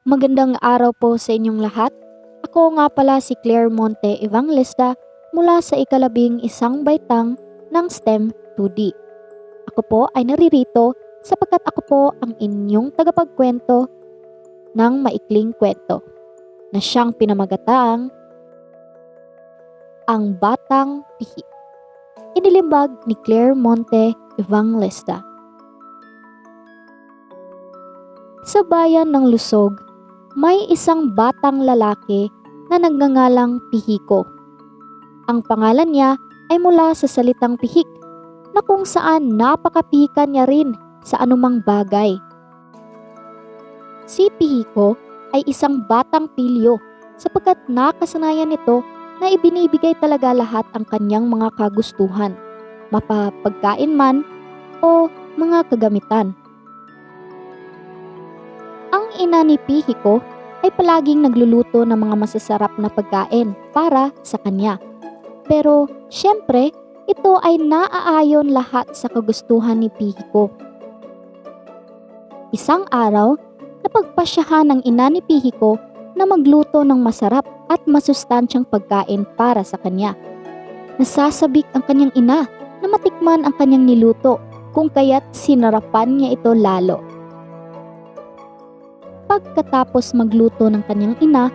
Magandang araw po sa inyong lahat. Ako nga pala si Claire Monte Evangelista mula sa ika-11 baitang ng STEM 2D. Ako po ay naririto sapagkat ako po ang inyong tagapagkwento ng maikling kwento na siyang pinamagatang Ang Batang Pihi. Inilimbag ni Claire Monte Evangelista. Sa bayan ng Lusog, may isang batang lalaki na nagngangalang Pihiko. Ang pangalan niya ay mula sa salitang pihik na kung saan napakapihikan niya rin sa anumang bagay. Si Pihiko ay isang batang pilyo sapagkat nakasanayan nito na ibinibigay talaga lahat ang kanyang mga kagustuhan, mapapagkain man o mga kagamitan. Ang ina ni Pihiko ay palaging nagluluto ng mga masasarap na pagkain para sa kanya. Pero syempre, ito ay naaayon lahat sa kagustuhan ni Pihiko. Isang araw, napagpasyahan ng ina ni Pihiko na magluto ng masarap at masustansyang pagkain para sa kanya. Nasasabik ang kanyang ina na matikman ang kanyang niluto kung kaya't sinarapan niya ito lalo. Pagkatapos magluto ng kanyang ina,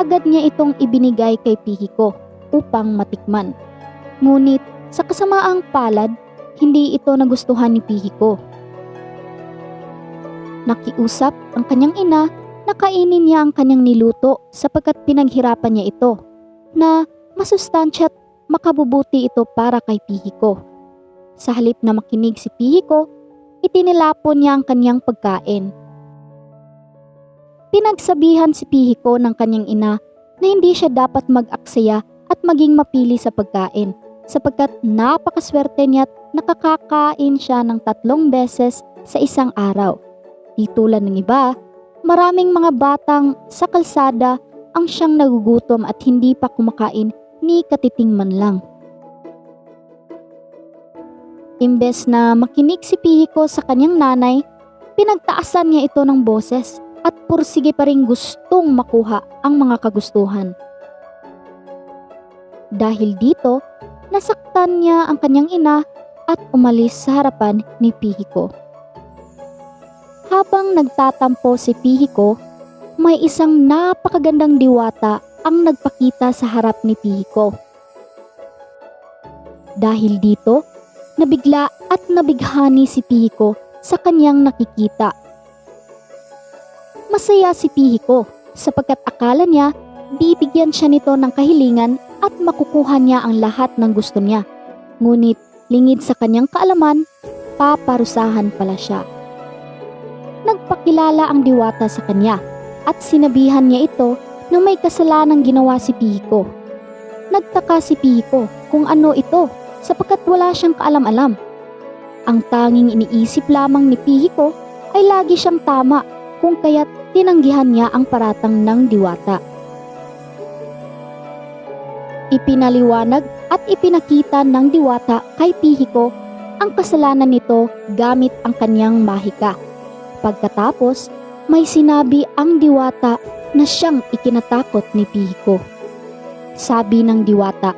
agad niya itong ibinigay kay Pihiko upang matikman. Ngunit sa kasamaang palad, hindi ito nagustuhan ni Pihiko. Nakiusap ang kanyang ina na kainin niya ang kanyang niluto sapagkat pinaghirapan niya ito na masustansya at makabubuti ito para kay Pihiko. Sa halip na makinig si Pihiko, itinilapon niya ang kanyang pagkain. Pinagsabihan si Pihiko ng kanyang ina na hindi siya dapat mag-aksaya at maging mapili sa pagkain sapagkat napakaswerte niya at nakakakain siya ng 3 beses sa isang araw. Di tulad ng iba, maraming mga batang sa kalsada ang siyang nagugutom at hindi pa kumakain ni katiting man lang. Imbes na makinig si Pihiko sa kanyang nanay, pinagtaasan niya ito ng boses at pursige pa rin gustong makuha ang mga kagustuhan. Dahil dito, nasaktan niya ang kanyang ina at umalis sa harapan ni Pihiko. Habang nagtatampo si Pihiko, may isang napakagandang diwata ang nagpakita sa harap ni Pihiko. Dahil dito, nabigla at nabighani si Pihiko sa kanyang nakikita. Masaya si Pihiko sapagkat akala niya bibigyan siya nito ng kahilingan at makukuha niya ang lahat ng gusto niya. Ngunit lingid sa kanyang kaalaman, paparusahan pala siya. Nagpakilala ang diwata sa kanya at sinabihan niya ito na may kasalanang ginawa si Pihiko. Nagtaka si Pihiko kung ano ito sapagkat wala siyang kaalam-alam. Ang tanging iniisip lamang ni Pihiko ay lagi siyang tama kung kaya't tinanggihan niya ang paratang ng diwata. Ipinaliwanag at ipinakita ng diwata kay Pihiko ang kasalanan nito gamit ang kanyang mahika. Pagkatapos, may sinabi ang diwata na siyang ikinatakot ni Pihiko. Sabi ng diwata,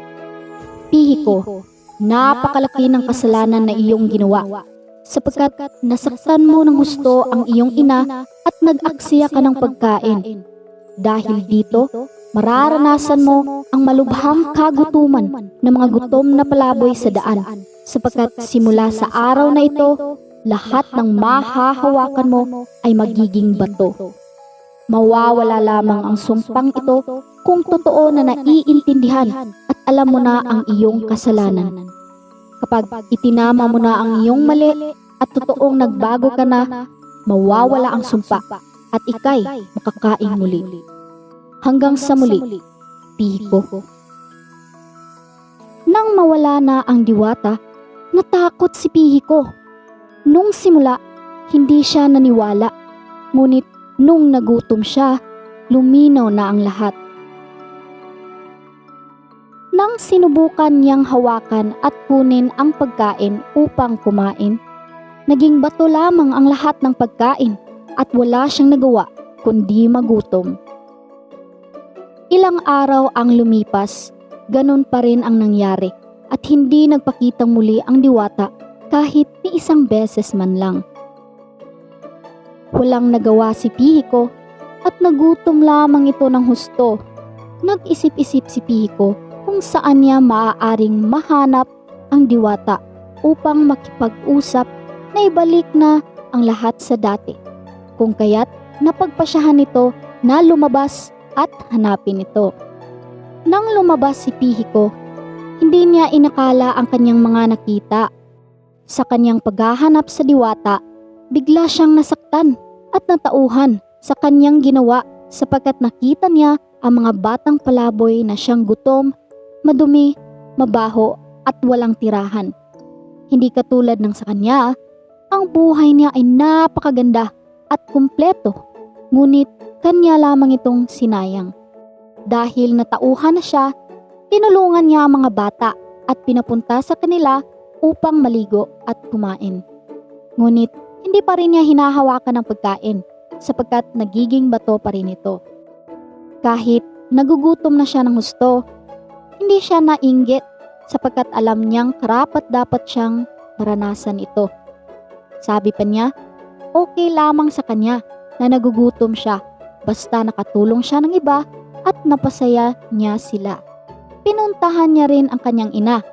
"Pihiko, napakalaki ng kasalanan na iyong ginawa, sapagkat nasaktan mo ng husto ang iyong ina at nag-aksaya ka ng pagkain. Dahil dito, mararanasan mo ang malubhang kagutuman ng mga gutom na palaboy sa daan, sapagkat simula sa araw na ito, lahat ng mahahawakan mo ay magiging bato. Mawawala lamang ang sumpang ito kung totoo na naiintindihan at alam mo na ang iyong kasalanan. Kapag itinama mo na ang iyong mali at totoong nagbago ka na, mawawala ang sumpa at ikay makakain muli. Hanggang sa muli, Pihiko." Nang mawala na ang diwata, natakot si Pihiko. Nung simula, hindi siya naniwala. Ngunit nung nagutom siya, luminaw na ang lahat. Nang sinubukan niyang hawakan at kunin ang pagkain upang kumain, naging bato lamang ang lahat ng pagkain at wala siyang nagawa kundi magutom. Ilang araw ang lumipas, ganun pa rin ang nangyari at hindi nagpakitang muli ang diwata kahit ni isang beses man lang. Walang nagawa si Pihiko at nagutom lamang ito ng husto. Nag-isip-isip si Pihiko kung saan niya maaaring mahanap ang diwata upang makipag-usap na ibalik na ang lahat sa dati. Kung kaya't napagpasyahan nito na lumabas at hanapin ito. Nang lumabas si Pihiko, hindi niya inakala ang kanyang mga nakita. Sa kanyang paghahanap sa diwata, bigla siyang nasaktan at natauhan sa kanyang ginawa sapagkat nakita niya ang mga batang palaboy na siyang gutom, madumi, mabaho at walang tirahan. Hindi katulad ng sa kanya, ang buhay niya ay napakaganda at kumpleto, ngunit kanya lamang itong sinayang. Dahil natauhan na siya, tinulungan niya ang mga bata at pinapunta sa kanila upang maligo at kumain. Ngunit hindi pa rin niya hinahawakan ng pagkain sapagkat nagiging bato pa rin ito. Kahit nagugutom na siya ng husto, hindi siya nainggit sapagkat alam niyang karapat-dapat siyang maranasan ito. Sabi pa niya, okay lamang sa kanya na nagugutom siya basta nakatulong siya ng iba at napasaya niya sila. Pinuntahan niya rin ang kanyang ina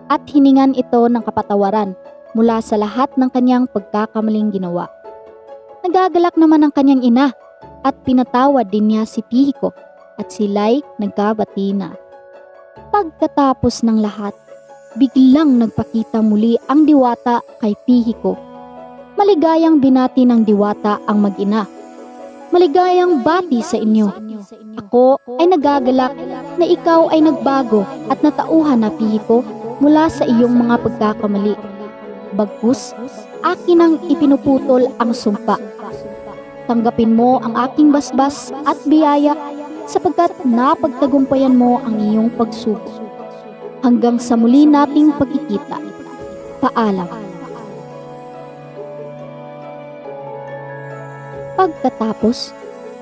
at hiningan ito ng kapatawaran mula sa lahat ng kanyang pagkakamaling ginawa. Nagagalak naman ang kanyang ina at pinatawad din niya si Pihiko at sila'y nagkabati na. Pagkatapos ng lahat, biglang nagpakita muli ang diwata kay Pihiko. Maligayang binati ng diwata ang mag-ina. Maligayang bati sa inyo. Ako ay nagagalak na ikaw ay nagbago at natauhan na Pihiko mula sa iyong mga pagkakamali. Bagkus, akin ang ipinuputol ang sumpa. Tanggapin mo ang aking basbas at biyaya sapagkat napagtagumpayan mo ang iyong pagsubok. Hanggang sa muli nating pagkikita. Paalam. Pagkatapos,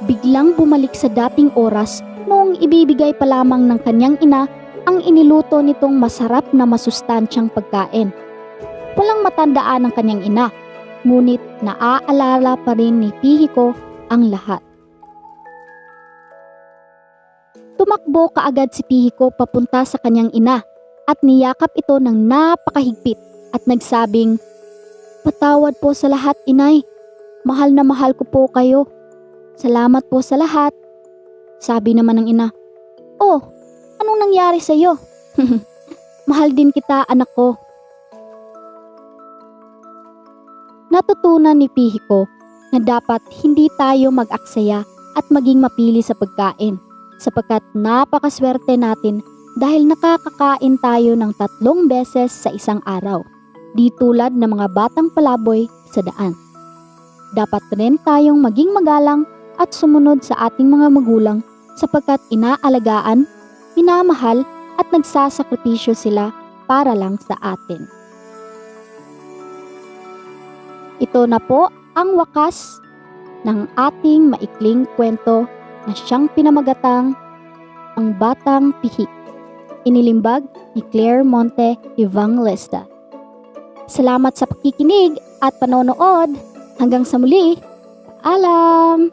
biglang bumalik sa dating oras noong ibibigay pa lamang ng kanyang ina ang iniluto nitong masarap na masustansyang pagkain. Walang matandaan ng kanyang ina, ngunit naaalala pa rin ni Pihiko ang lahat. Tumakbo kaagad si Pihiko papunta sa kanyang ina at niyakap ito ng napakahigpit at nagsabing, "Patawad po sa lahat, inay. Mahal na mahal ko po kayo. Salamat po sa lahat." Sabi naman ng ina, "Oh, anong nangyari sa iyo?" "Mahal din kita, anak ko." Natutunan ni Pihiko na dapat hindi tayo mag-aksaya at maging mapili sa pagkain sapagkat napakaswerte natin dahil nakakakain tayo ng 3 beses sa isang araw, di tulad ng mga batang palaboy sa daan. Dapat rin tayong maging magalang at sumunod sa ating mga magulang sapagkat inaalagaan, minamahal at nagsasakripisyo sila para lang sa atin. Ito na po ang wakas ng ating maikling kwento na siyang pinamagatang Ang Batang Pihi. Inilimbag ni Claire Monte Evangelista. Salamat sa pakikinig at panonood. Hanggang sa muli. Paalam!